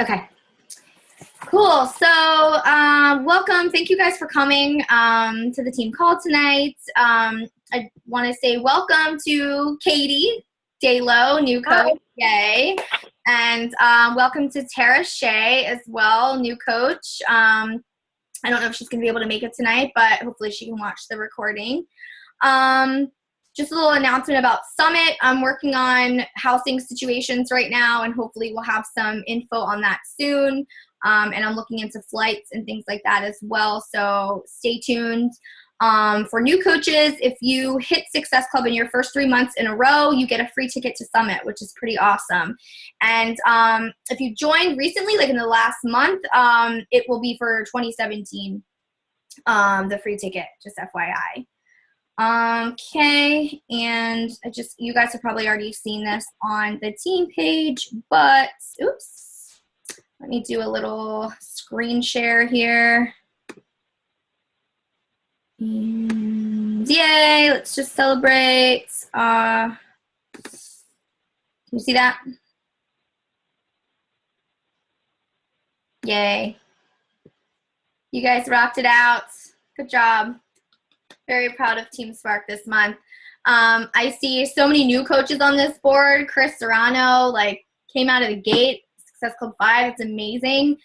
Okay. Cool. So, welcome. Thank you guys for coming to the team call tonight. I want to say welcome to Katie Daylo, new coach. Yay. And welcome to Tara Shea as well, new coach. I don't know if she's going to be able to make it tonight, but hopefully she can watch the recording. Just a little announcement about Summit. I'm working on housing situations right now, and hopefully we'll have some info on that soon. And I'm looking into flights and things like that as well, so stay tuned. For new coaches, if you hit Success Club in your first 3 months in a row, you get a free ticket to Summit, which is pretty awesome. And if you joined recently, like in the last month, it will be for 2017, the free ticket, just FYI. Okay, and you guys have probably already seen this on the team page, but oops, let me do a little screen share here. And yay, let's just celebrate. Can you see that? Yay. You guys rocked it out. Good job. Very proud of Team Spark this month. I see so many new coaches on this board. Chris Serrano, came out of the gate. Success Club 5, it's amazing.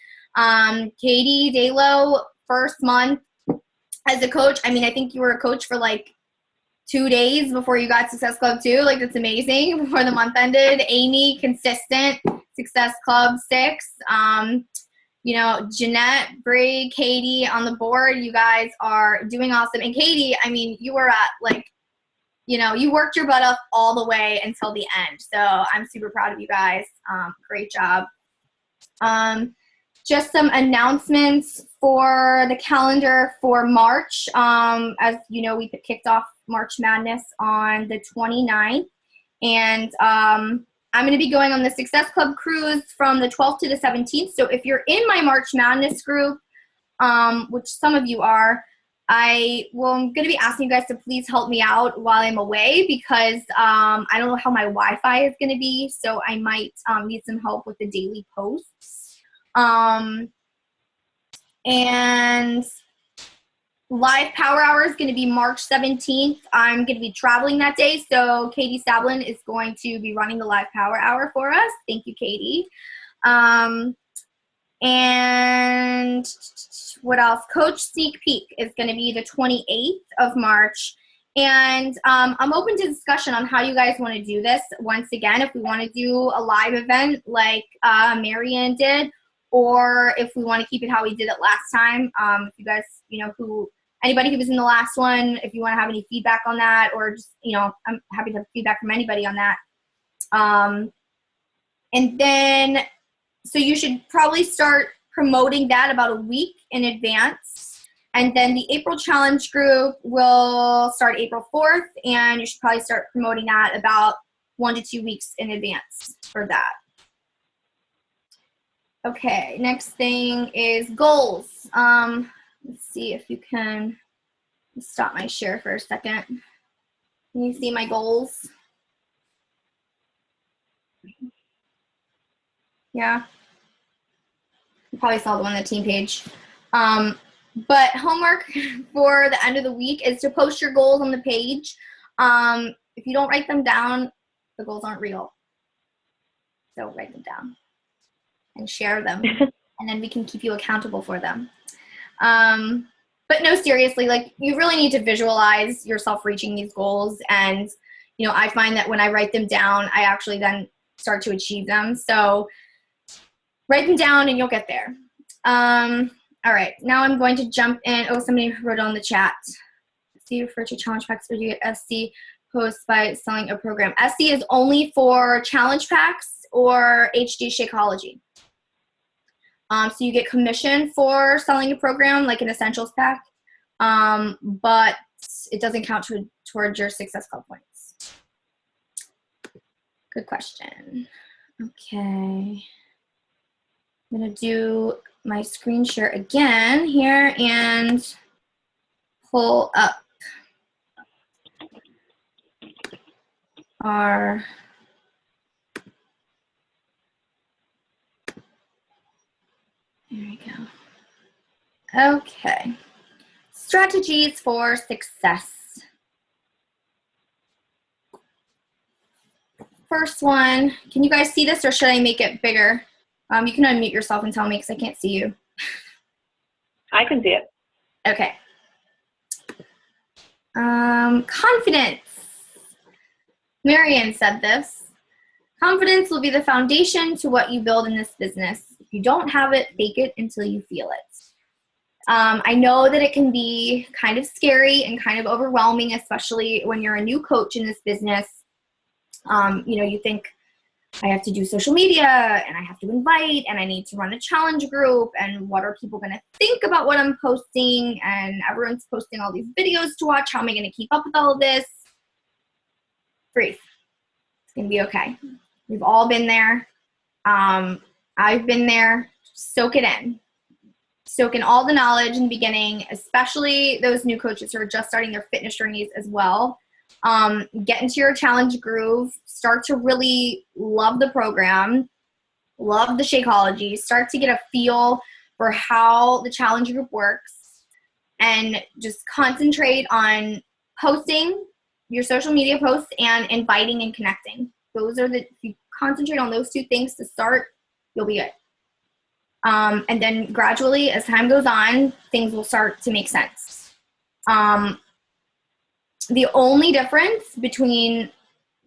Katie Daylo, first month as a coach. I mean, I think you were a coach for 2 days before you got Success Club 2. That's amazing, before the month ended. Amy, consistent, Success Club 6. Jeanette, Bree, Katie on the board, you guys are doing awesome. And Katie, I mean, you were at you worked your butt off all the way until the end. So I'm super proud of you guys. Great job. Just some announcements for the calendar for March. As you know, we kicked off March Madness on the 29th. And I'm going to be going on the Success Club cruise from the 12th to the 17th. So if you're in my March Madness group, which some of you are, I'm going to be asking you guys to please help me out while I'm away, because I don't know how my Wi-Fi is going to be. So I might need some help with the daily posts. And live power hour is going to be March 17th. I'm going to be traveling that day, so Katie Sablin is going to be running the live power hour for us. Thank you, Katie. And what else? Coach Sneak Peek is going to be the 28th of March. And I'm open to discussion on how you guys want to do this. Once again, if we want to do a live event like Marianne did, or if we want to keep it how we did it last time. If you guys, anybody who was in the last one, if you want to have any feedback on that, or just, I'm happy to have feedback from anybody on that. And then, so you should probably start promoting that about a week in advance. And then the April challenge group will start April 4th, and you should probably start promoting that about 1 to 2 weeks in advance for that. Okay, next thing is goals. Let's see if you can stop my share for a second. Can you see my goals? Yeah. You probably saw the one on the team page. But homework for the end of the week is to post your goals on the page. If you don't write them down, the goals aren't real. So write them down and share them, and then we can keep you accountable for them. But no, seriously, you really need to visualize yourself reaching these goals. And, I find that when I write them down, I actually then start to achieve them. So write them down and you'll get there. All right, now I'm going to jump in. Oh, somebody wrote on the chat. SC refer to challenge packs, or do you get SC posts by selling a program? SC is only for challenge packs or HD Shakeology. So you get commission for selling a program, like an essentials pack, but it doesn't count towards your Success Club points. Good question. Okay. I'm going to do my screen share again here and pull up our There we go. Okay. Strategies for success. First one, can you guys see this or should I make it bigger? You can unmute yourself and tell me because I can't see you. I can see it. Okay. Confidence. Marian said this. Confidence will be the foundation to what you build in this business. If you don't have it, fake it until you feel it. I know that it can be kind of scary and kind of overwhelming, especially when you're a new coach in this business. You think I have to do social media and I have to invite and I need to run a challenge group and what are people going to think about what I'm posting, and everyone's posting all these videos to watch. How am I going to keep up with all of this? Breathe. It's going to be okay. We've all been there. I've been there. Soak it in. Soak in all the knowledge in the beginning, especially those new coaches who are just starting their fitness journeys as well. Get into your challenge groove. Start to really love the program. Love the Shakeology. Start to get a feel for how the challenge group works. And just concentrate on posting your social media posts and inviting and connecting. If you concentrate on those two things to start, you'll be good. And then gradually, as time goes on, things will start to make sense. The only difference between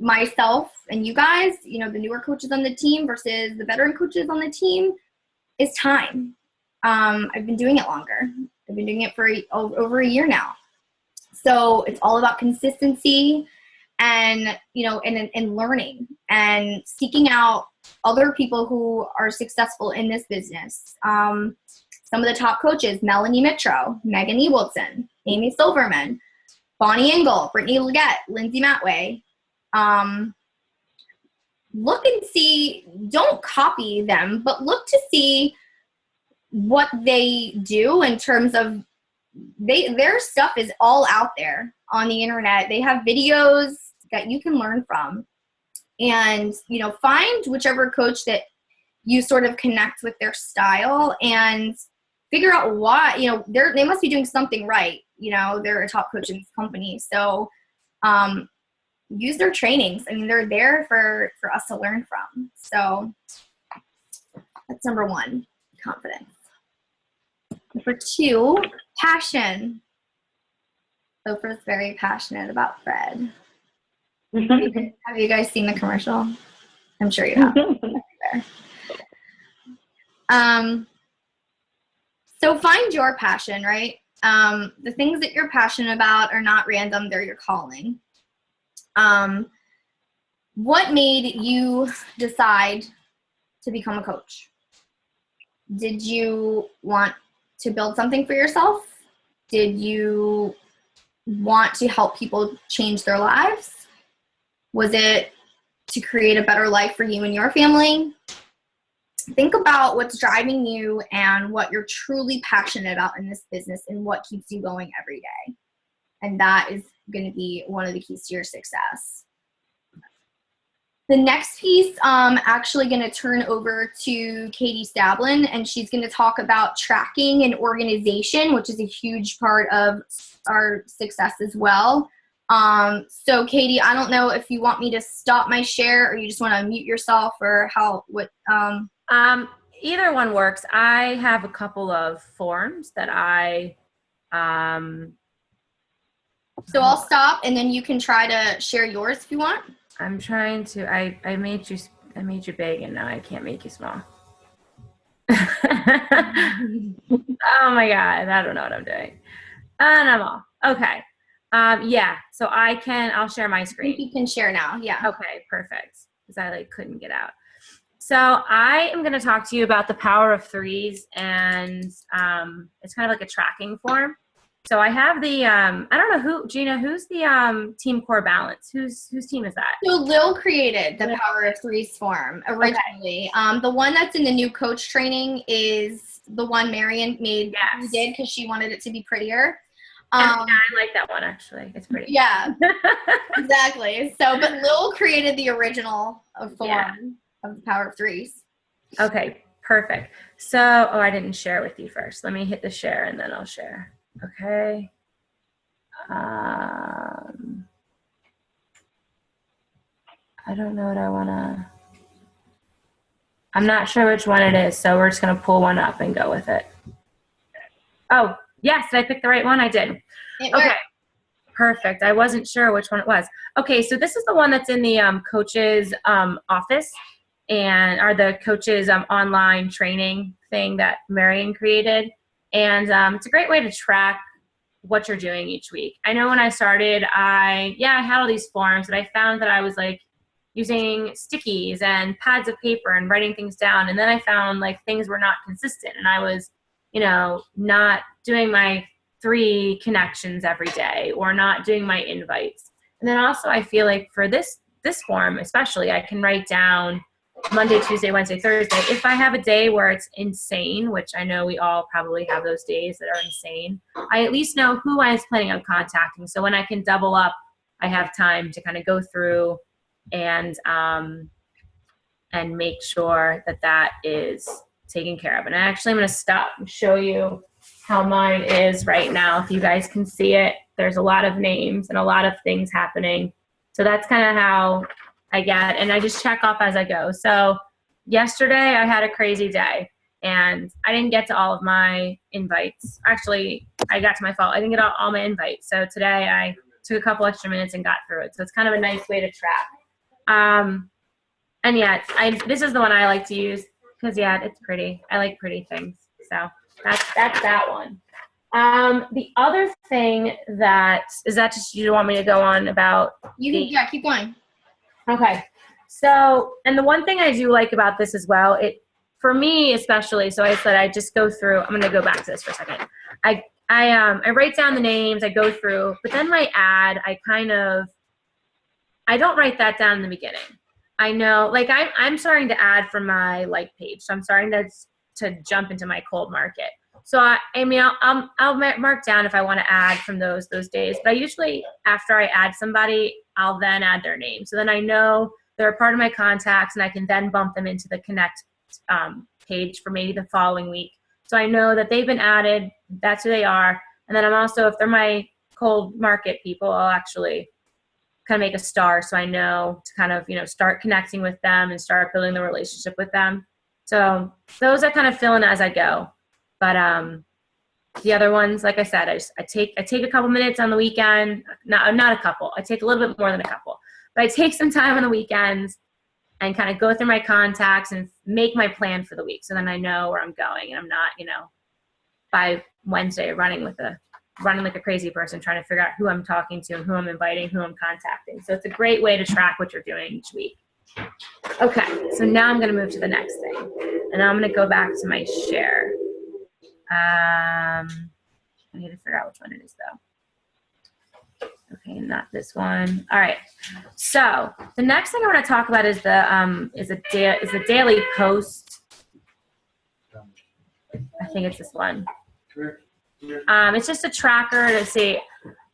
myself and you guys, the newer coaches on the team versus the veteran coaches on the team, is time. I've been doing it longer. I've been doing it for over a year now. So it's all about consistency and, and learning and seeking out other people who are successful in this business. Some of the top coaches: Melanie Mitro, Megan Ewaldson, Amy Silverman, Bonnie Engel, Brittany Leggett, Lindsay Matway. Look and see, don't copy them, but look to see what they do in terms of their stuff is all out there on the internet. They have videos that you can learn from. And, find whichever coach that you sort of connect with their style and figure out why, they must be doing something right. They're a top coach in this company. So use their trainings. I mean, they're there for us to learn from. So that's number one, confidence. Number two, passion. Oprah's very passionate about Fred. Have you guys seen the commercial? I'm sure you have. So find your passion, right? The things that you're passionate about are not random. They're your calling. What made you decide to become a coach? Did you want to build something for yourself? Did you want to help people change their lives? Was it to create a better life for you and your family? Think about what's driving you and what you're truly passionate about in this business and what keeps you going every day. And that is going to be one of the keys to your success. The next piece, I'm actually going to turn over to Katie Stablin, and she's going to talk about tracking and organization, which is a huge part of our success as well. So Katie, I don't know if you want me to stop my share or you just want to unmute yourself or either one works. I have a couple of forms that so I'll stop and then you can try to share yours if you want. I'm trying to, I made you big and now I can't make you small. Oh my God. I don't know what I'm doing. And I'm off. Okay. Yeah. So I'll share my screen. You can share now. Yeah. Okay. Perfect. Because I couldn't get out. So I am going to talk to you about the power of threes, and it's kind of like a tracking form. So I have the, I don't know Gina, who's the Team Core Balance? Whose team is that? So Lil created the Power of Threes form originally. Okay. The one that's in the new coach training is the one Marian made. Yes. We did because she wanted it to be prettier. Yeah, I like that one actually. It's pretty. Yeah, exactly. So, but Lil created the original form of the Power of Threes. Okay, Perfect. So, oh, I didn't share with you first. Let me hit the share and then I'll share. Okay. I don't know what I want to, I'm not sure which one it is. So we're just going to pull one up and go with it. Oh, yes. Did I pick the right one? I did. Okay. Perfect. I wasn't sure which one it was. Okay. So this is the one that's in the coach's office and are the coach's online training thing that Marion created. And it's a great way to track what you're doing each week. I know when I started, I had all these forms, but I found that I was like using stickies and pads of paper and writing things down. And then I found like things were not consistent and I was, not doing my 3 connections every day or not doing my invites. And then also I feel like for this form, especially, I can write down Monday, Tuesday, Wednesday, Thursday. If I have a day where it's insane, which I know we all probably have those days that are insane, I at least know who I was planning on contacting. So when I can double up, I have time to kind of go through and make sure that is taken care of. And I'm going to stop and show you how mine is right now. If you guys can see it, there's a lot of names and a lot of things happening. So that's kind of how I get, and I just check off as I go. So yesterday I had a crazy day and I didn't get to all of my invites. Actually, I got to my fault. I didn't get all my invites. So today I took a couple extra minutes and got through it. So it's kind of a nice way to track. And yeah, this is the one I like to use because it's pretty. I like pretty things. So that's that one. The other thing is that just you want me to go on about? Keep going. Okay. So, and the one thing I do like about this as well, for me especially, so I said I just go through, I'm going to go back to this for a second. I write down the names, I go through, but then my ad, I don't write that down in the beginning. I know, like I'm starting to add from my like page. So I'm starting to jump into my cold market. So I'll mark down if I want to add from those days. But I usually, after I add somebody, I'll then add their name. So then I know they're a part of my contacts, and I can then bump them into the connect page for maybe the following week. So I know that they've been added. That's who they are. And then I'm also, if they're my cold market people, I'll actually kind of make a star so I know to kind of, start connecting with them and start building the relationship with them. So those I kind of fill in as I go. But the other ones, like I said, I take a couple minutes on the weekend. Not a couple. I take a little bit more than a couple. But I take some time on the weekends and kind of go through my contacts and make my plan for the week. So then I know where I'm going and I'm not, by Wednesday running like a crazy person trying to figure out who I'm talking to and who I'm inviting, who I'm contacting. So it's a great way to track what you're doing each week. Okay, so now I'm going to move to the next thing. And I'm going to go back to my share. I need to figure out which one it is, though. Okay, not this one. All right. So the next thing I want to talk about is the daily post. I think it's this one. It's just a tracker to see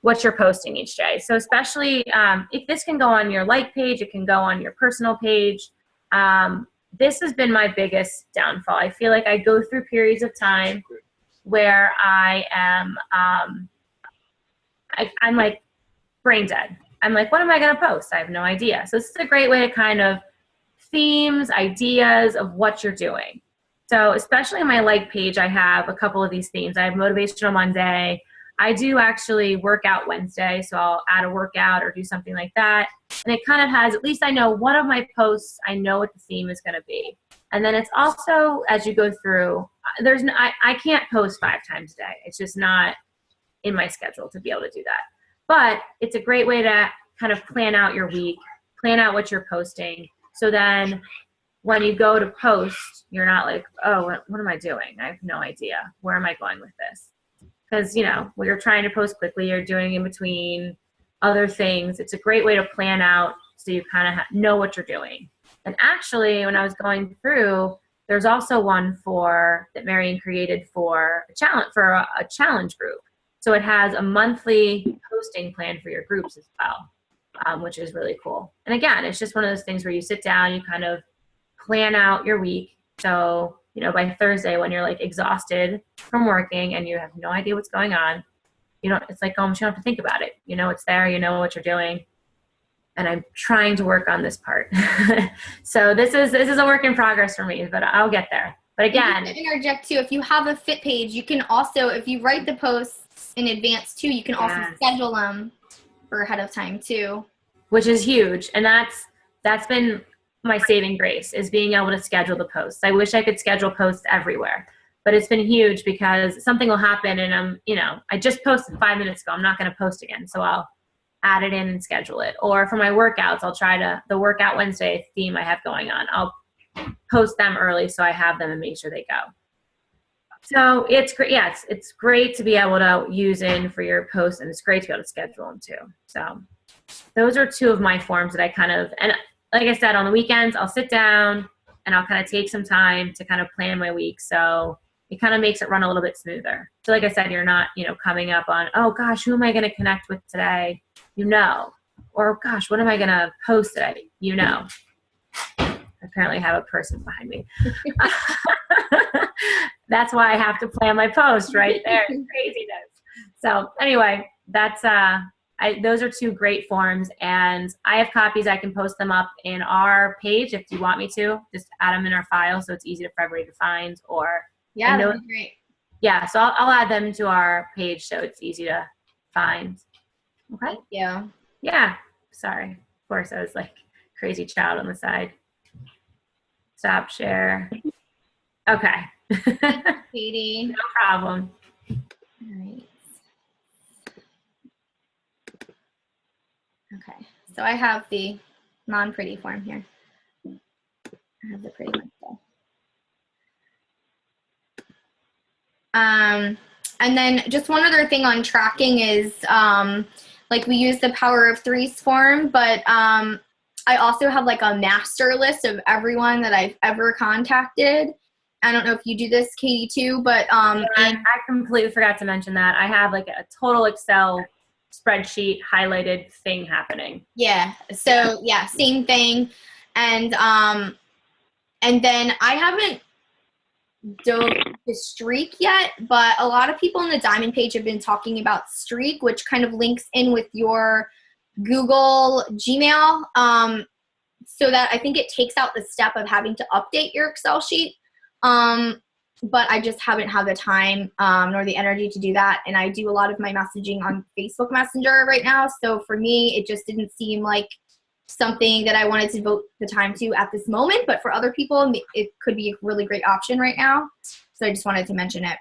what you're posting each day. So especially if this can go on your like page, it can go on your personal page. This has been my biggest downfall. I feel like I go through periods of time where I am, I'm like brain dead. I'm like, what am I going to post? I have no idea. So this is a great way to kind of themes, ideas of what you're doing. So especially on my like page, I have a couple of these themes. I have Motivational Monday. I do actually Workout Wednesday, so I'll add a workout or do something like that. And it kind of has, at least I know one of my posts, I know what the theme is going to be. And then it's also, as you go through, I can't post 5 times a day. It's just not in my schedule to be able to do that. But it's a great way to kind of plan out your week, plan out what you're posting. So then when you go to post, you're not like, oh, what am I doing? I have no idea. Where am I going with this? Because, when you're trying to post quickly, you're doing in between other things. It's a great way to plan out so you kind of know what you're doing. And actually, when I was going through, there's also one that Marion created for a challenge group. So it has a monthly posting plan for your groups as well, which is really cool. And again, it's just one of those things where you sit down, you kind of plan out your week. So by Thursday when you're like exhausted from working and you have no idea what's going on, it's like almost you don't have to think about it. It's there, you know what you're doing. And I'm trying to work on this part. So this is a work in progress for me, but I'll get there. But again, to interject too, if you have a fit page, you can also, if you write the posts in advance too, you can also schedule them for ahead of time too. Which is huge. And that's been my saving grace, is being able to schedule the posts. I wish I could schedule posts everywhere, but it's been huge because something will happen and I just posted 5 minutes ago. I'm not going to post again. So I'll add it in and schedule it. Or for my workouts, I'll try the Workout Wednesday theme I have going on. I'll post them early so I have them and make sure they go. So it's great. Yeah, it's great to be able to use in for your posts, and it's great to be able to schedule them too. So those are two of my forms that I and like I said, on the weekends, I'll sit down and I'll kind of take some time to kind of plan my week. So it kind of makes it run a little bit smoother. So like I said, you're not, coming up on, oh gosh, who am I going to connect with today? Or gosh, what am I going to post today? I apparently have a person behind me. That's why I have to plan my post right there. It's craziness. So anyway, that's those are two great forms, and I have copies. I can post them up in our page if you want me to. Just add them in our file so it's easy for everybody to find. Or that'd be great. Yeah, so I'll add them to our page so it's easy to find. Okay. Thank you. Yeah. Sorry. Of course, I was like crazy child on the side. Stop share. Okay. Katie. No problem. All right. Okay. So I have the non-pretty form here. I have the pretty one still. And then just one other thing on tracking is, like we use the Power of Threes form, but I also have like a master list of everyone that I've ever contacted. I don't know if you do this, Katie, too, but I completely forgot to mention that. I have like a total Excel spreadsheet highlighted thing happening. Yeah. So yeah, same thing. And then I haven't dove the Streak yet, but a lot of people on the Diamond page have been talking about Streak, which kind of links in with your Google Gmail, so that I think it takes out the step of having to update your Excel sheet. But I just haven't had the time nor the energy to do that. And I do a lot of my messaging on Facebook Messenger right now. So for me, it just didn't seem like something that I wanted to devote the time to at this moment. But for other people, it could be a really great option right now. So I just wanted to mention it.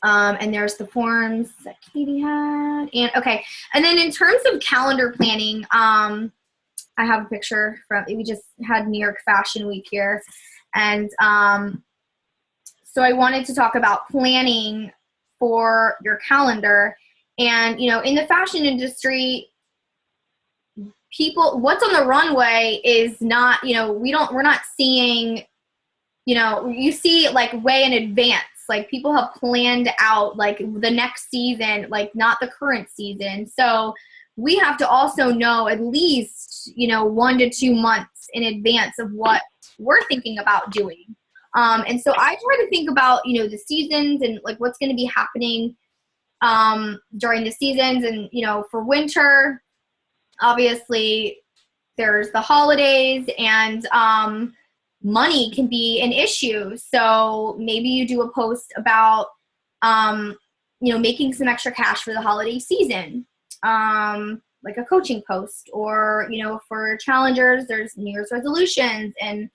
And there's the forms that Katie had. And okay. And then in terms of calendar planning, I have a picture we just had New York Fashion Week here. And so I wanted to talk about planning for your calendar. And, in the fashion industry, what's on the runway is not, we're not seeing, you see like way in advance. Like people have planned out like the next season, like not the current season. So we have to also know at least, 1 to 2 months in advance of what we're thinking about doing. And so I try to think about, the seasons and like what's going to be happening during the seasons. And, for winter, obviously there's the holidays and money can be an issue. So maybe you do a post about, making some extra cash for the holiday season, like a coaching post, or, for challengers, there's New Year's resolutions. And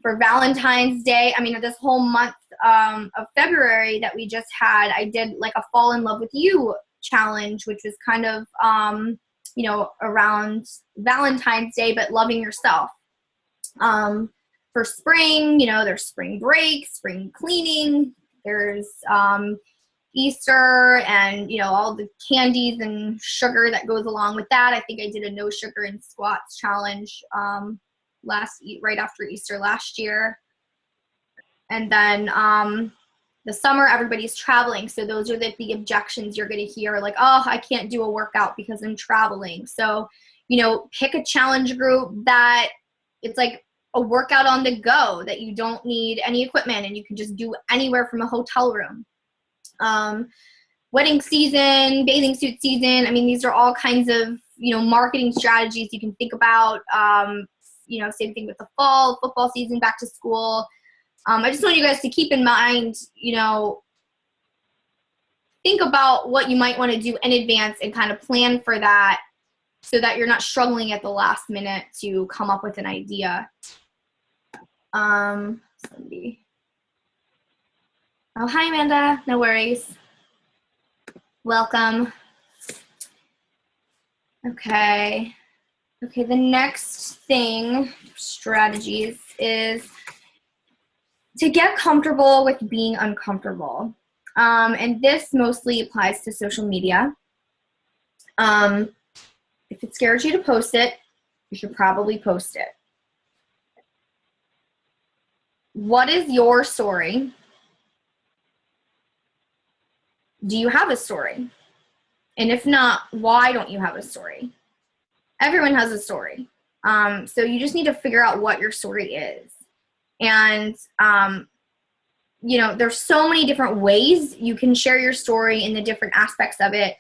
for Valentine's Day, this whole month of February that we just had, I did like a Fall in Love with You challenge, which was kind of, around Valentine's Day, but loving yourself. For spring, there's spring break, spring cleaning, there's Easter, and, all the candies and sugar that goes along with that. I think I did a no sugar and squats challenge right after Easter last year. And then the summer, everybody's traveling. So those are the objections you're going to hear, like, oh, I can't do a workout because I'm traveling. So, pick a challenge group that it's like a workout on the go that you don't need any equipment and you can just do anywhere from a hotel room. Wedding season, bathing suit season. I mean, these are all kinds of, marketing strategies you can think about. Same thing with the fall, football season, back to school. I just want you guys to keep in mind, think about what you might want to do in advance and kind of plan for that so that you're not struggling at the last minute to come up with an idea. Oh, hi, Amanda. No worries. Welcome. Okay, the next thing, strategies, is to get comfortable with being uncomfortable. And this mostly applies to social media. If it scares you to post it, you should probably post it. What is your story? Do you have a story? And if not, why don't you have a story? Everyone has a story. So you just need to figure out what your story is. And, there's so many different ways you can share your story in the different aspects of it.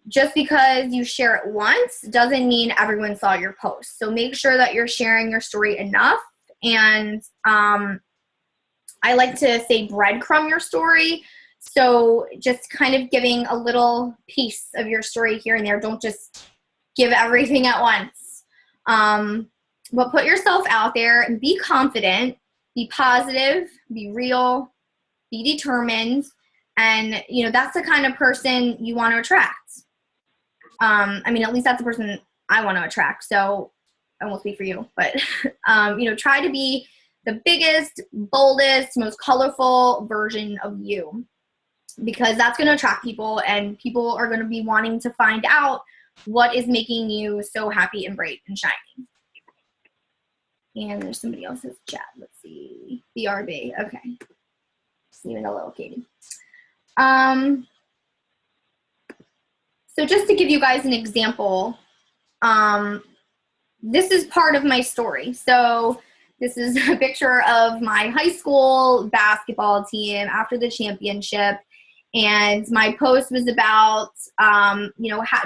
Just because you share it once doesn't mean everyone saw your post. So make sure that you're sharing your story enough. And I like to say breadcrumb your story. So just kind of giving a little piece of your story here and there. Don't just give everything at once. But put yourself out there and be confident, be positive, be real, be determined. And, that's the kind of person you want to attract. At least that's the person I want to attract. So I won't speak for you, but, try to be the biggest, boldest, most colorful version of you, because that's going to attract people, and people are going to be wanting to find out what is making you so happy and bright and shining. And there's somebody else's chat. Let's see. BRB. Okay. See you in a little, Katie. So just to give you guys an example, this is part of my story. So this is a picture of my high school basketball team after the championship. And my post was about,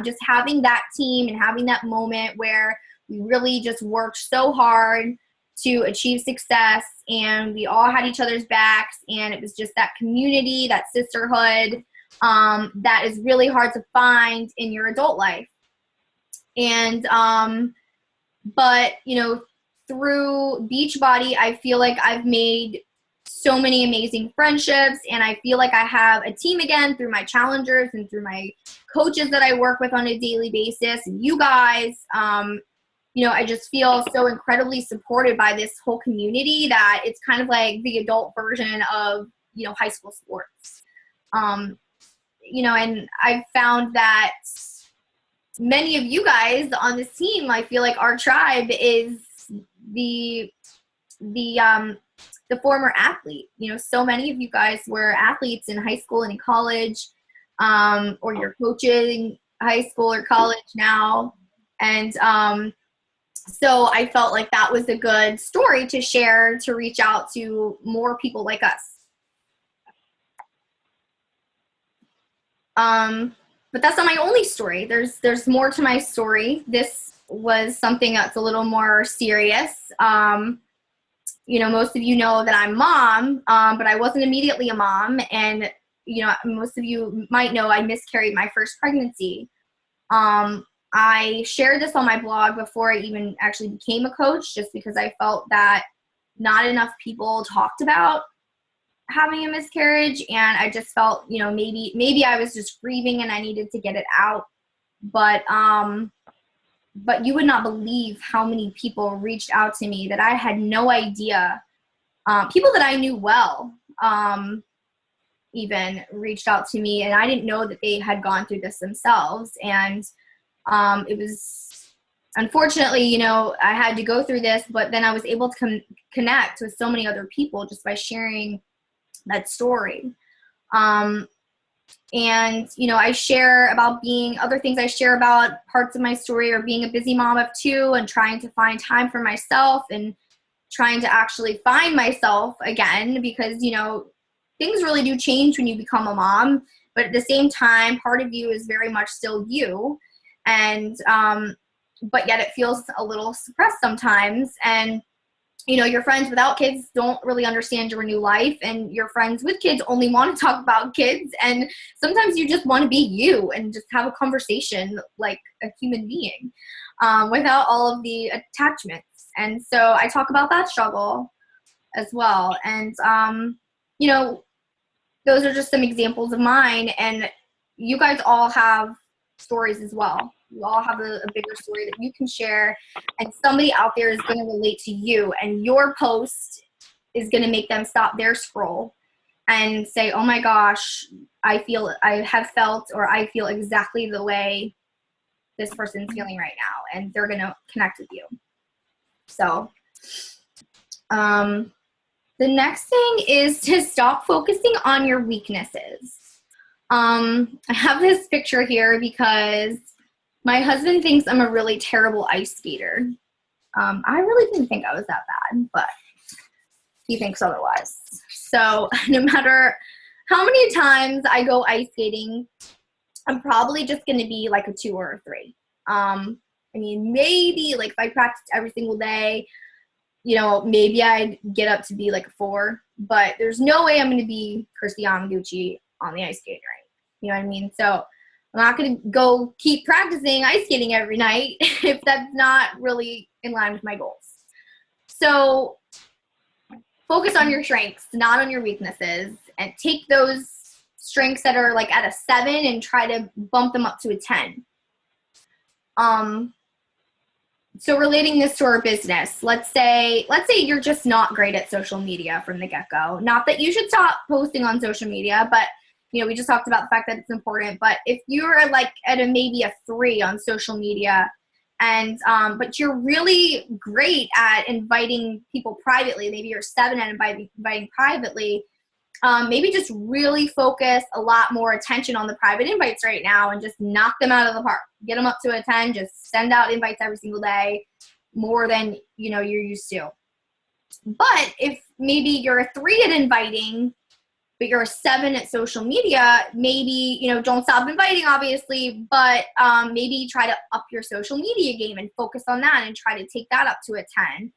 just having that team and having that moment where we really just worked so hard to achieve success, and we all had each other's backs, and it was just that community, that sisterhood, that is really hard to find in your adult life. And, but, through Beachbody, I feel like I've made so many amazing friendships, and I feel like I have a team again through my challengers and through my coaches that I work with on a daily basis, and you guys. I just feel so incredibly supported by this whole community that it's kind of like the adult version of, high school sports. And I've found that many of you guys on this team, I feel like our tribe is the former athlete. So many of you guys were athletes in high school and in college, or you're coaching high school or college now. And so I felt like that was a good story to share, to reach out to more people like us. But that's not my only story. There's more to my story. This was something that's a little more serious. Most of you know that I'm a mom, but I wasn't immediately a mom. And, most of you might know I miscarried my first pregnancy. I shared this on my blog before I even actually became a coach, just because I felt that not enough people talked about having a miscarriage, and I just felt, maybe I was just grieving and I needed to get it out. But you would not believe how many people reached out to me that I had no idea. People that I knew well, even reached out to me, and I didn't know that they had gone through this themselves. And it was, unfortunately, I had to go through this, but then I was able to connect with so many other people just by sharing that story. And, you know, I share about other things I share about parts of my story, or being a busy mom of 2 and trying to find time for myself and trying to actually find myself again, because, you know, things really do change when you become a mom. But at the same time, part of you is very much still you. And, but yet it feels a little suppressed sometimes. And, you know, your friends without kids don't really understand your new life, and your friends with kids only want to talk about kids. And sometimes you just want to be you and just have a conversation like a human being, without all of the attachments. And so I talk about that struggle as well. And, you know, those are just some examples of mine. And you guys all have stories as well. You all have a bigger story that you can share, and somebody out there is going to relate to you, and your post is going to make them stop their scroll and say, oh my gosh, I have felt, or I feel exactly the way this person's feeling right now, and they're going to connect with you. So, the next thing is to stop focusing on your weaknesses. I have this picture here because my husband thinks I'm a really terrible ice skater. I really didn't think I was that bad, but he thinks otherwise. So no matter how many times I go ice skating, I'm probably just going to be like a 2 or a 3. I mean, maybe like if I practiced every single day, you know, maybe I'd get up to be like a 4, but there's no way I'm going to be Kirstie Yamaguchi on the ice skating rink. You know what I mean? So I'm not going to go keep practicing ice skating every night if that's not really in line with my goals. So focus on your strengths, not on your weaknesses, and take those strengths that are like at a 7 and try to bump them up to a 10. So relating this to our business, let's say you're just not great at social media from the get-go. Not that you should stop posting on social media, but you know, we just talked about the fact that it's important. But if you're like at maybe a 3 on social media, and but you're really great at inviting people privately, maybe you're 7 at inviting privately, maybe just really focus a lot more attention on the private invites right now and just knock them out of the park. Get them up to a 10. Just send out invites every single day, more than, you know, you're used to. But if maybe you're a 3 at inviting, but you're a 7 at social media, maybe, you know, don't stop inviting, obviously, but maybe try to up your social media game and focus on that and try to take that up to a 10.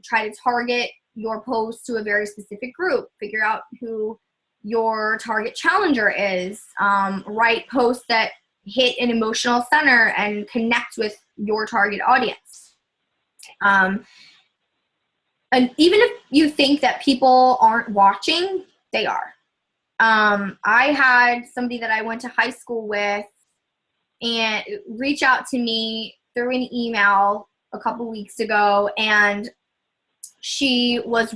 Try to target your post to a very specific group. Figure out who your target challenger is. Write posts that hit an emotional center and connect with your target audience. And even if you think that people aren't watching, they are. I had somebody that I went to high school with and reach out to me through an email a couple weeks ago, and she had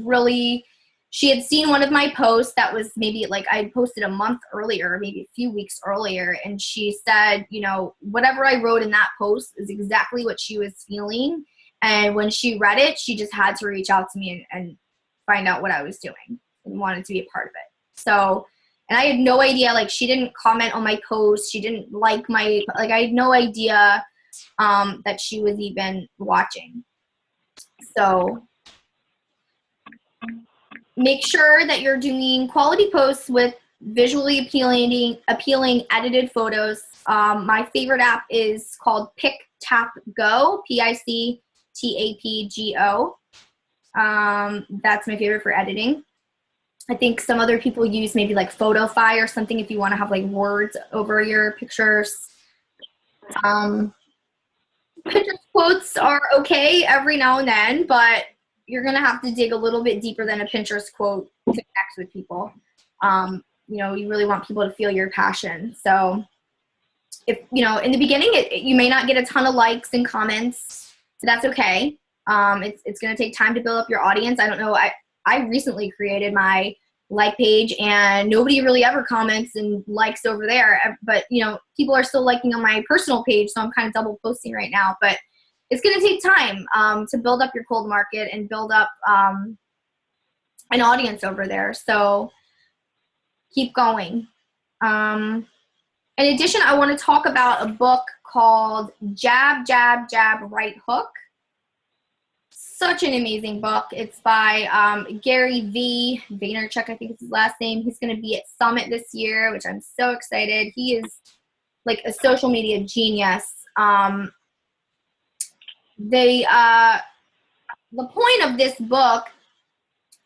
seen one of my posts that was maybe like I posted a month earlier, maybe a few weeks earlier, and she said, you know, whatever I wrote in that post is exactly what she was feeling. And when she read it, she just had to reach out to me and find out what I was doing and wanted to be a part of it. So, and I had no idea, like she didn't comment on my post. She didn't I had no idea that she was even watching. So make sure that you're doing quality posts with visually appealing edited photos. My favorite app is called PicTapGo, PicTapGo. That's my favorite for editing. I think some other people use maybe like PhotoFi or something if you want to have like words over your pictures. Pinterest quotes are okay every now and then, but you're going to have to dig a little bit deeper than a Pinterest quote to connect with people. You know, you really want people to feel your passion. So if, you know, in the beginning, you may not get a ton of likes and comments, so that's okay. It's going to take time to build up your audience. I don't know. I recently created my like page and nobody really ever comments and likes over there, but you know, people are still liking on my personal page. So I'm kind of double posting right now, but it's going to take time to build up your cold market and build up an audience over there. So keep going. In addition, I want to talk about a book called Jab, Jab, Jab, Right Hook. Such an amazing book. It's by Gary V. Vaynerchuk, I think is his last name. He's going to be at Summit this year, which I'm so excited. He is like a social media genius. The point of this book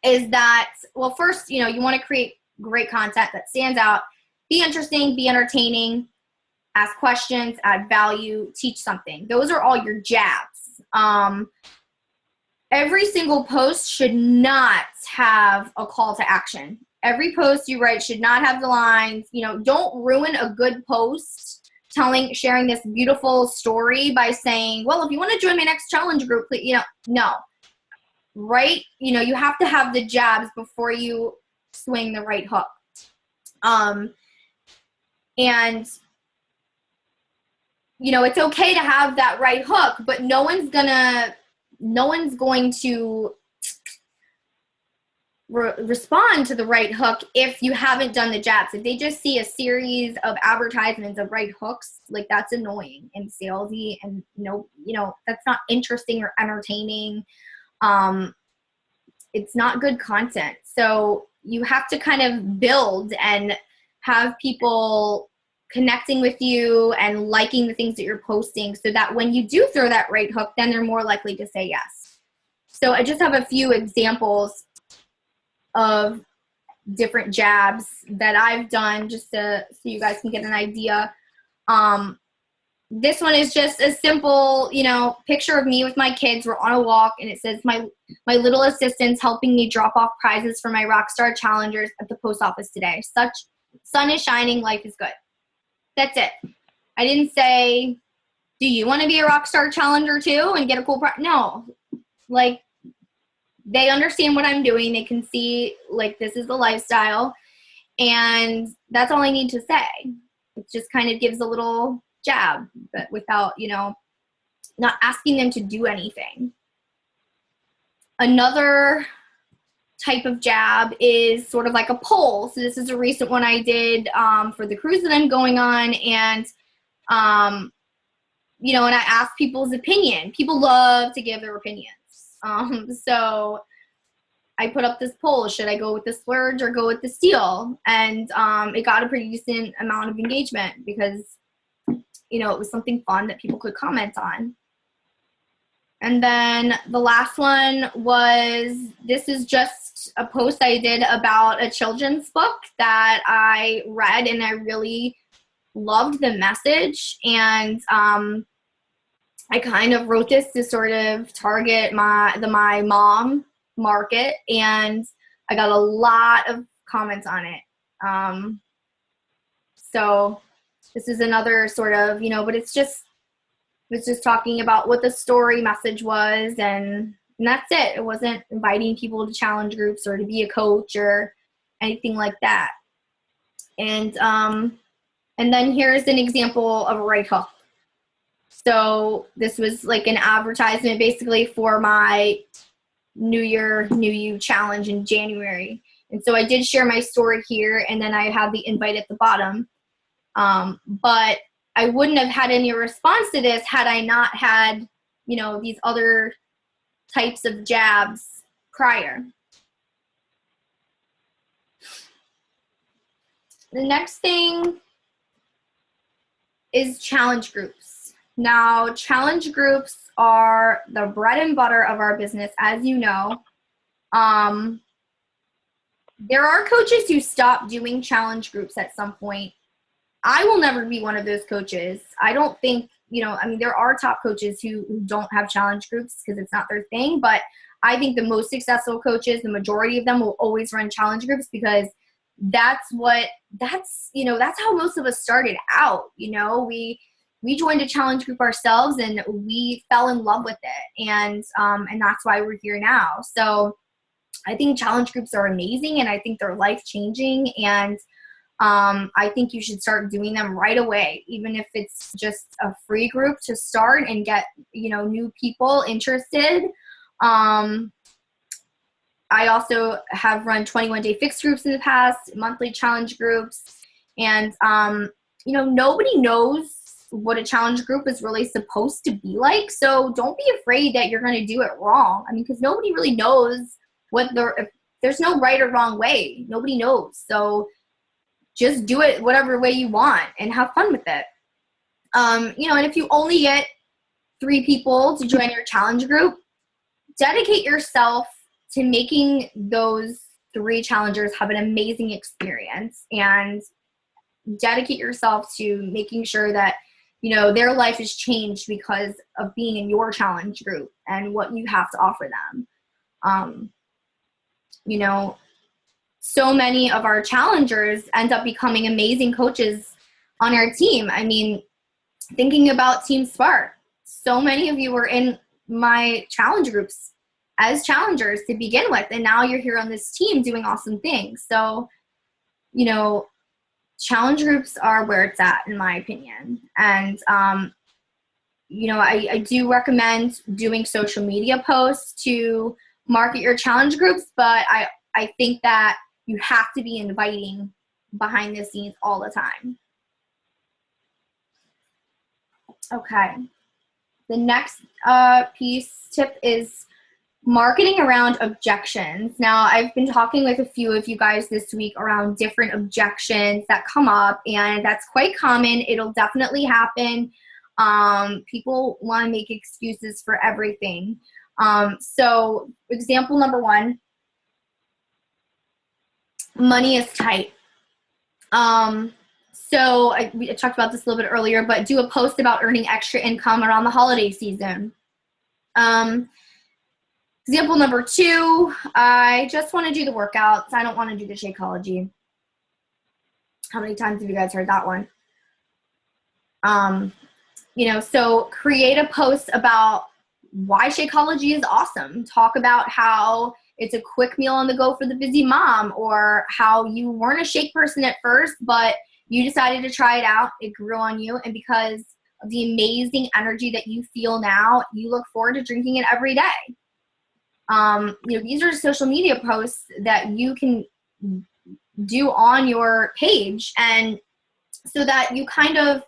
is that, well, first, you want to create great content that stands out, be interesting, be entertaining, ask questions, add value, teach something. Those are all your jabs. Every single post should not have a call to action. Every post you write should not have the lines, don't ruin a good post sharing this beautiful story by saying, well, if you want to join my next challenge group, please, no. Right? You have to have the jabs before you swing the right hook. And it's okay to have that right hook, but no one's going to respond to the right hook if you haven't done the jabs. If they just see a series of advertisements of right hooks, like that's annoying and salesy, and that's not interesting or entertaining. It's not good content. So you have to kind of build and have people connecting with you and liking the things that you're posting, so that when you do throw that right hook, then they're more likely to say yes. So I just have a few examples of different jabs that I've done, just so you guys can get an idea. This one is just a simple, picture of me with my kids. We're on a walk, and it says, my little assistant's helping me drop off prizes for my Rockstar Challengers at the post office today. Such sun is shining, life is good. That's it. I didn't say, do you want to be a Rockstar Challenger too and get a cool prize? No. Like, they understand what I'm doing. They can see, like, this is the lifestyle. And that's all I need to say. It just kind of gives a little jab, but without, not asking them to do anything. Another type of jab is sort of like a poll. So this is a recent one I did for the cruise that I'm going on. And, and I asked people's opinion. People love to give their opinions. So I put up this poll: should I go with the splurge or go with the steal? And it got a pretty decent amount of engagement because, it was something fun that people could comment on. And then the last one was, this is just a post I did about a children's book that I read, and I really loved the message. And I kind of wrote this to sort of target my mom market, and I got a lot of comments on it. So this is another sort of, but it's just talking about what the story message was, and that's it. It wasn't inviting people to challenge groups or to be a coach or anything like that. And then here's an example of a right hook. So this was like an advertisement basically for my New Year, New You challenge in January. And so I did share my story here, and then I have the invite at the bottom. But I wouldn't have had any response to this had I not had, these other types of jabs prior. The next thing is challenge groups. Now, challenge groups are the bread and butter of our business, as you know. There are coaches who stop doing challenge groups at some point. I will never be one of those coaches. I don't think, there are top coaches who don't have challenge groups because it's not their thing, but I think the most successful coaches, the majority of them, will always run challenge groups because that's how most of us started out. We joined a challenge group ourselves and we fell in love with it. And that's why we're here now. So I think challenge groups are amazing, and I think they're life-changing, and I think you should start doing them right away, even if it's just a free group to start and get, new people interested. I also have run 21-day fixed groups in the past, monthly challenge groups, And, nobody knows what a challenge group is really supposed to be like. So don't be afraid that you're going to do it wrong. I mean, because nobody really knows if there's no right or wrong way. Nobody knows. So just do it whatever way you want and have fun with it. And if you only get 3 people to join your challenge group, dedicate yourself to making those 3 challengers have an amazing experience, and dedicate yourself to making sure that, their life is changed because of being in your challenge group and what you have to offer them. So many of our challengers end up becoming amazing coaches on our team. I mean, thinking about Team Spark, so many of you were in my challenge groups as challengers to begin with, and now you're here on this team doing awesome things. So, challenge groups are where it's at, in my opinion. And, I do recommend doing social media posts to market your challenge groups, but I think that you have to be inviting behind the scenes all the time. Okay. The next tip is marketing around objections. Now, I've been talking with a few of you guys this week around different objections that come up, and that's quite common. It'll definitely happen. People want to make excuses for everything. So example number 1, money is tight. So we talked about this a little bit earlier, but do a post about earning extra income around the holiday season. Example number 2, I just want to do the workouts. I don't want to do the Shakeology. How many times have you guys heard that one? So create a post about why Shakeology is awesome. Talk about how it's a quick meal on the go for the busy mom, or how you weren't a shake person at first, but you decided to try it out. It grew on you. And because of the amazing energy that you feel now, you look forward to drinking it every day. These are social media posts that you can do on your page, and so that you kind of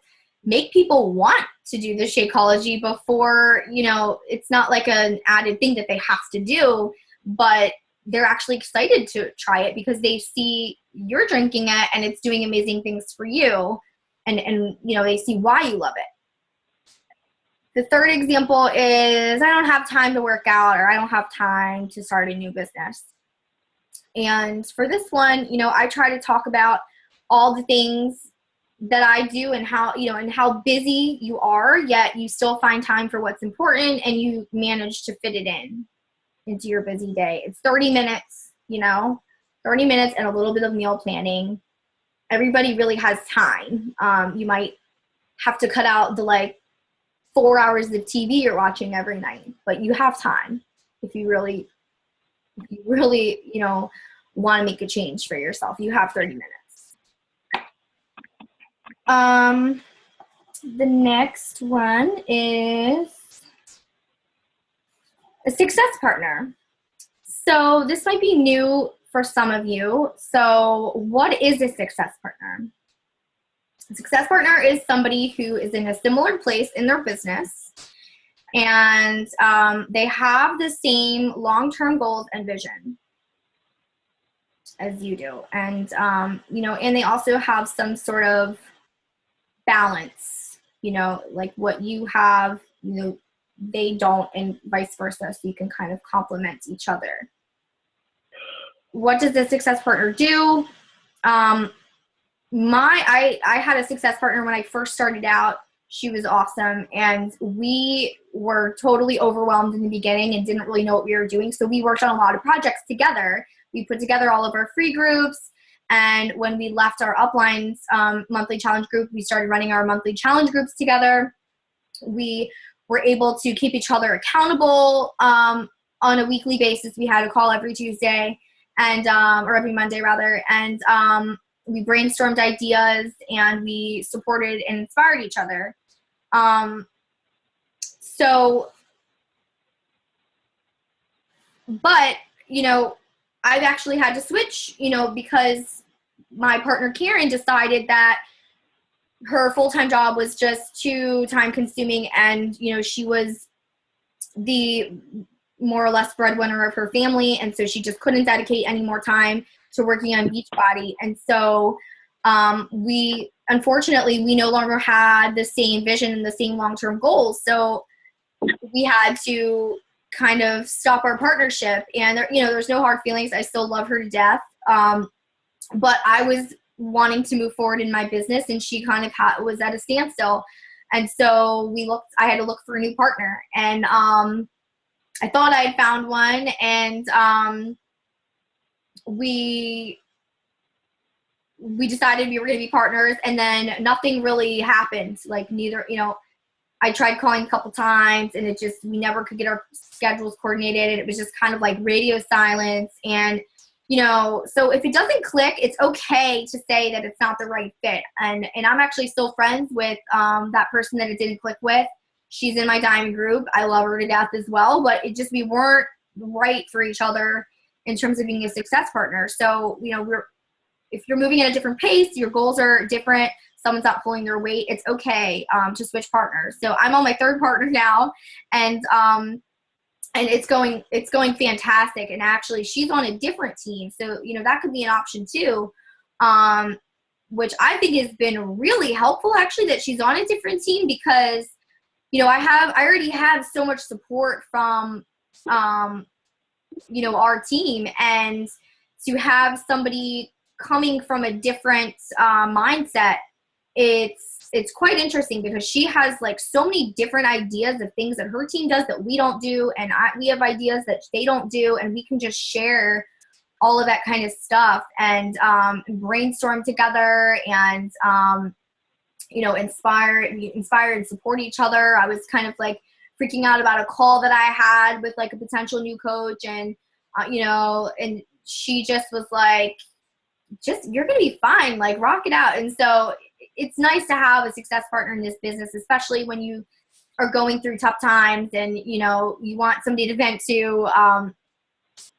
make people want to do the Shakeology before, it's not like an added thing that they have to do, but they're actually excited to try it because they see you're drinking it and it's doing amazing things for you, and they see why you love it. The third example is, I don't have time to work out, or I don't have time to start a new business. And for this one, I try to talk about all the things that I do and how, and how busy you are, yet you still find time for what's important and you manage to fit it into your busy day. It's 30 minutes, 30 minutes and a little bit of meal planning. Everybody really has time. You might have to cut out the 4 hours of TV you're watching every night, but you have time if you really, want to make a change for yourself. You have 30 minutes. The next one is a success partner. So this might be new for some of you. So what is a success partner? A success partner is somebody who is in a similar place in their business, and they have the same long-term goals and vision as you do. And, and they also have some sort of balance, like what you have, they don't, and vice versa. So you can kind of complement each other. What does the success partner do? I had a success partner when I first started out. She was awesome, and we were totally overwhelmed in the beginning and didn't really know what we were doing. So we worked on a lot of projects together. We put together all of our free groups, and when we left our uplines monthly challenge group, we started running our monthly challenge groups together. We were able to keep each other accountable on a weekly basis. We had a call every Tuesday, and or every Monday rather, and we brainstormed ideas, and we supported and inspired each other. But, I've actually had to switch, because my partner Karen decided that her full-time job was just too time consuming, and she was the more or less breadwinner of her family, and so she just couldn't dedicate any more time to working on Beachbody. And so we no longer had the same vision and the same long-term goals, so we had to kind of stop our partnership. And there's no hard feelings. I still love her to death, but I was wanting to move forward in my business, and she kind of was at a standstill. And so I had to look for a new partner, and I thought I had found one, and we decided we were going to be partners, and then nothing really happened. Like I tried calling a couple times, and we never could get our schedules coordinated. It was just kind of like radio silence. And so if it doesn't click, it's okay to say that it's not the right fit. And I'm actually still friends with that person that it didn't click with. She's in my diamond group. I love her to death as well, but we weren't right for each other in terms of being a success partner. So, if you're moving at a different pace, your goals are different, someone's not pulling their weight, it's okay to switch partners. So I'm on my third partner now, and it's going fantastic. And actually she's on a different team, so that could be an option too, which I think has been really helpful actually, that she's on a different team, because I already have so much support from our team, and to have somebody coming from a different mindset, it's quite interesting, because she has like so many different ideas of things that her team does that we don't do, and we have ideas that they don't do, and we can just share all of that kind of stuff, and brainstorm together, and inspire and support each other. I was kind of like freaking out about a call that I had with like a potential new coach, and and she just was like, you're gonna be fine, like rock it out. And so it's nice to have a success partner in this business, especially when you are going through tough times, and you want somebody to vent to,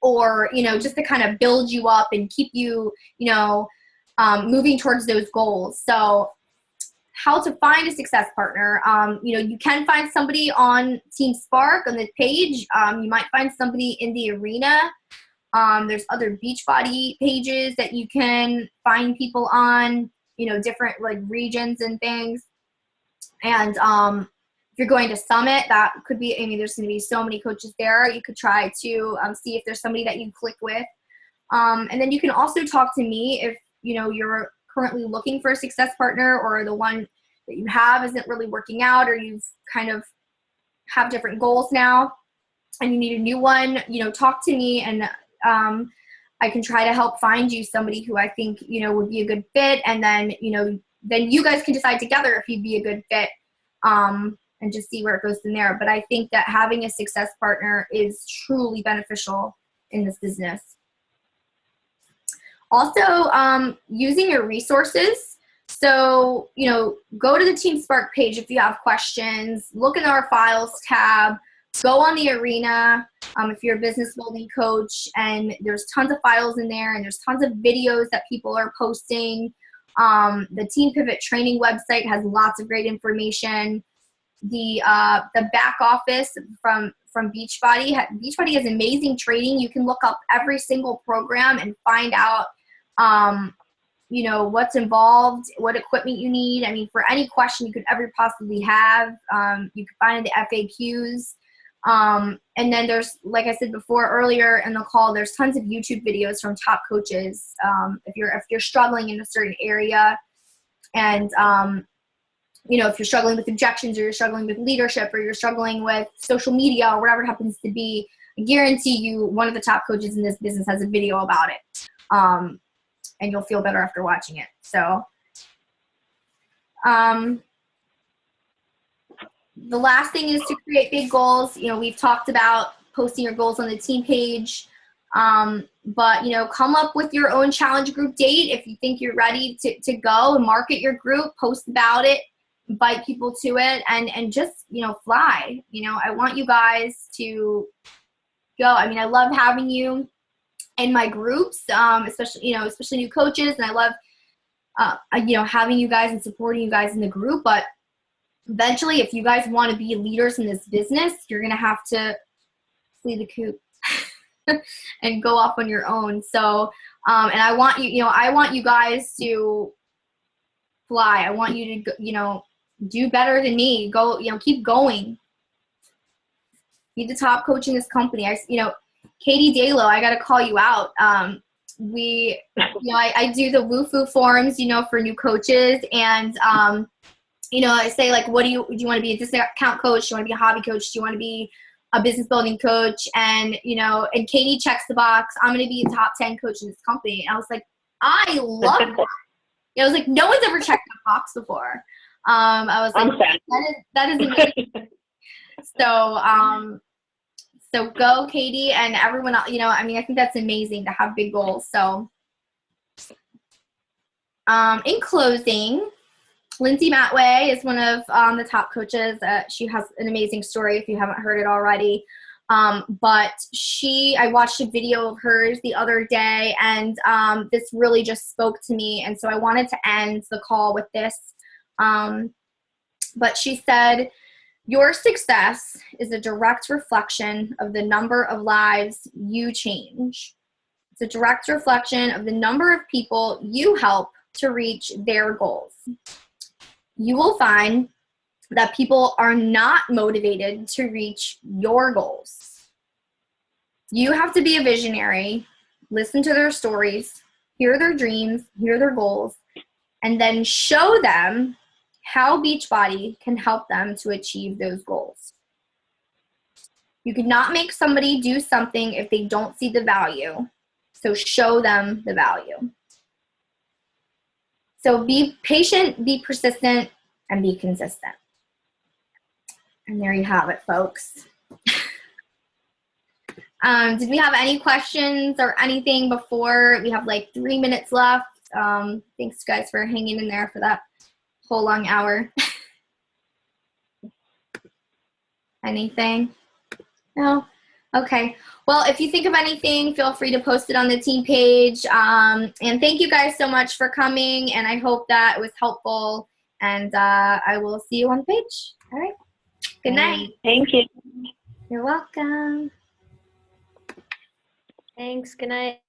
or just to kind of build you up and keep you moving towards those goals. So how to find a success partner. You can find somebody on Team Spark on the page. You might find somebody in the arena. There's other Beachbody pages that you can find people on, different like regions and things. And if you're going to Summit, that could be, there's going to be so many coaches there. You could try to see if there's somebody that you click with. And then you can also talk to me if, you're currently looking for a success partner, or the one that you have isn't really working out, or you've kind of have different goals now and you need a new one. Talk to me, and I can try to help find you somebody who I think, would be a good fit. And then, then you guys can decide together if you'd be a good fit, and just see where it goes from there. But I think that having a success partner is truly beneficial in this business. Also, using your resources. So, go to the Team Spark page if you have questions, look in our files tab, go on the arena if you're a business building coach, and there's tons of files in there, and there's tons of videos that people are posting. The Team Pivot training website has lots of great information. The back office from Beachbody has amazing training. You can look up every single program and find out what's involved, what equipment you need. For any question you could ever possibly have, you can find in the FAQs. And then there's, like I said before earlier in the call, there's tons of YouTube videos from top coaches. If you're struggling in a certain area, and if you're struggling with objections, or you're struggling with leadership, or you're struggling with social media, or whatever it happens to be, I guarantee you one of the top coaches in this business has a video about it. And you'll feel better after watching it. So, the last thing is to create big goals. We've talked about posting your goals on the team page, but come up with your own challenge group date. If you think you're ready to go, and market your group, post about it, invite people to it, and just, fly. I want you guys to go. I love having you. in my groups, especially new coaches. And I love, having you guys and supporting you guys in the group. But eventually, if you guys want to be leaders in this business, you're going to have to flee the coop and go off on your own. So, and I want you guys to fly. I want you to, do better than me. Go, keep going. Be the top coach in this company. Katie Dalo, I got to call you out. I do the WooFoo forums, for new coaches. And, I say, like, do you want to be a discount coach? Do you want to be a hobby coach? Do you want to be a business building coach? And, and Katie checks the box. I'm going to be a top 10 coach in this company. And I was like, I love that. I was like, no one's ever checked that box before. I was like, that is amazing. So go, Katie, and everyone else. I think that's amazing to have big goals. So, in closing, Lindsay Matway is one of the top coaches. She has an amazing story if you haven't heard it already. But I watched a video of hers the other day, and this really just spoke to me. And so I wanted to end the call with this. But she said, your success is a direct reflection of the number of lives you change. It's a direct reflection of the number of people you help to reach their goals. You will find that people are not motivated to reach your goals. You have to be a visionary, listen to their stories, hear their dreams, hear their goals, and then show them how Beachbody can help them to achieve those goals. You cannot make somebody do something if they don't see the value. So show them the value. So be patient, be persistent, and be consistent. And there you have it, folks. Did we have any questions or anything before? We have like 3 minutes left. Thanks, guys, for hanging in there for that whole long hour. Anything? No? Okay. Well, if you think of anything, feel free to post it on the team page. And thank you guys so much for coming. And I hope that it was helpful. And I will see you on the page. All right. Good night. Thank you. You're welcome. Thanks. Good night.